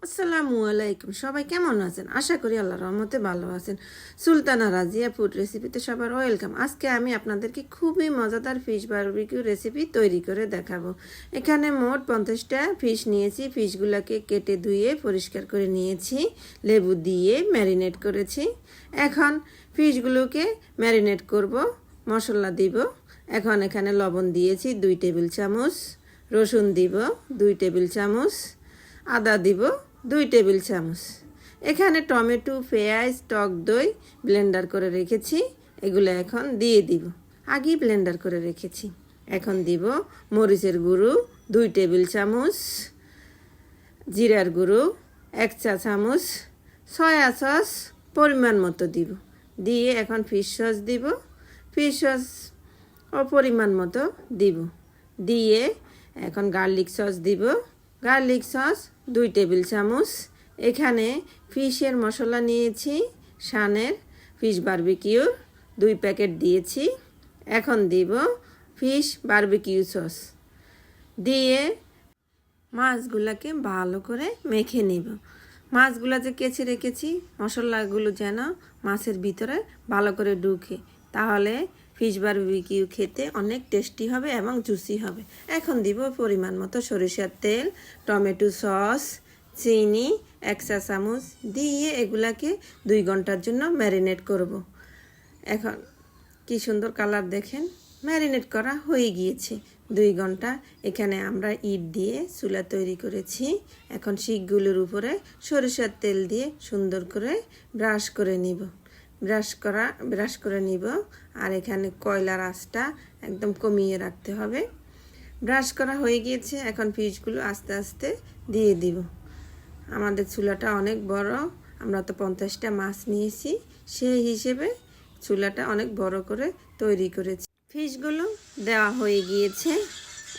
আসসালামু আলাইকুম। সবাই কেমন আছেন? আশা করি আল্লাহর রহমতে ভালো আছেন। সুলতানা রাজিয়া ফুড রেসিপিতে সবার ওয়েলকাম। আজকে আমি আপনাদেরকে খুবই মজাদার ফিশ বারবিকিউ রেসিপি তৈরি করে দেখাবো। এখানে মোট 50টা ফিশ নিয়েছি। ফিশগুলোকে কেটে ধুয়ে পরিষ্কার করে নিয়েছি, লেবু দিয়ে ম্যারিনেট করেছি। এখন ফিশগুলোকে ম্যারিনেট করব, মশলা দিব। এখন এখানে লবণ দিয়েছি 2 টেবিল চামচ, রসুন দিব 2 টেবিল চামচ, আদা দিব 2 টেবিল চামচ। এখানে টমেটো, পেঁয়াজ, টক দই ব্লেন্ডার করে রেখেছি, এগুলো এখন দিয়ে দিব। আগেই ব্লেন্ডার করে রেখেছি। এখন দিব মরিচের গুঁড়ো 2 টেবিল চামচ, জিরার গুঁড়ো 1 চা চামচ, সয়া সস পরিমাণ মতো দিব। দিয়ে এখন ফিশ সস দিব, ফিশ সস পরিমাণ মতো দিব। দিয়ে এখন গার্লিক সস দিব, গার্লিক সস 2 টেবিল চামচ। এখানে ফিশের মশলা নিয়েছি, শানের ফিশ বারবিকিউর 2 প্যাকেট দিয়েছি। এখন দিব ফিশ বারবিকিউ সস দিয়ে মাছগুলোকে ভালো করে মেখে নিব। মাছগুলো যে কেচে রেখেছি, মশলাগুলো যেন মাছের ভিতরে ভালো করে ঢুকে, তাহলে ফিশ বারবিকিউ খেতে অনেক টেস্টি হবে এবং জুসি হবে। এখন দিব পরিমাণ মতো সরিষার তেল, টমেটো সস, চিনি 1 চা চামচ দিয়ে এগুলাকে 2 ঘন্টার জন্য ম্যারিনেট করব। এখন কি সুন্দর কালার দেখেন, ম্যারিনেট করা হয়ে গিয়েছে 2 ঘন্টা। এখানে আমরা ইট দিয়ে চুলা তৈরি করেছি। এখন শিকগুলোর উপরে সরিষার তেল দিয়ে সুন্দর করে ব্রাশ করে নিব। আর এখানে কয়লার আঁচটা একদম কমিয়ে রাখতে হবে। ব্রাশ করা হয়ে গিয়েছে। এখন ফিশগুলো আস্তে আস্তে দিয়ে দিব। আমাদের চুলাটা অনেক বড়, আমরা তো 50টা মাছ নিয়েছি, সেই হিসেবে চুলাটা অনেক বড় করে তৈরি করেছি। ফিশগুলো দেওয়া হয়ে গিয়েছে।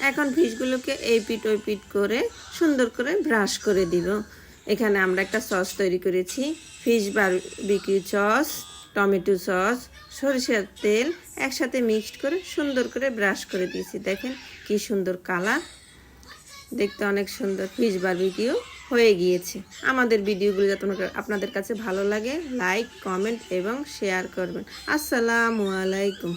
এখন ফিশগুলোকে এই পিঠ ওই পিঠ করে সুন্দর করে ব্রাশ করে দিব। এখানে আমরা একটা সস তৈরি করেছি, fish barbecue sauce, tomato sauce, সরিষার তেল একসাথে মিক্সড করে সুন্দর করে ব্রাশ করে দিয়েছি। দেখেন কি সুন্দর কালার, দেখতে অনেক সুন্দর ফিশ বারবিকিউ হয়ে গিয়েছে। আমাদের ভিডিওগুলো যাতে আপনাদের কাছে ভালো লাগে, লাইক, কমেন্ট এবং শেয়ার করবেন। আসসালামু আলাইকুম।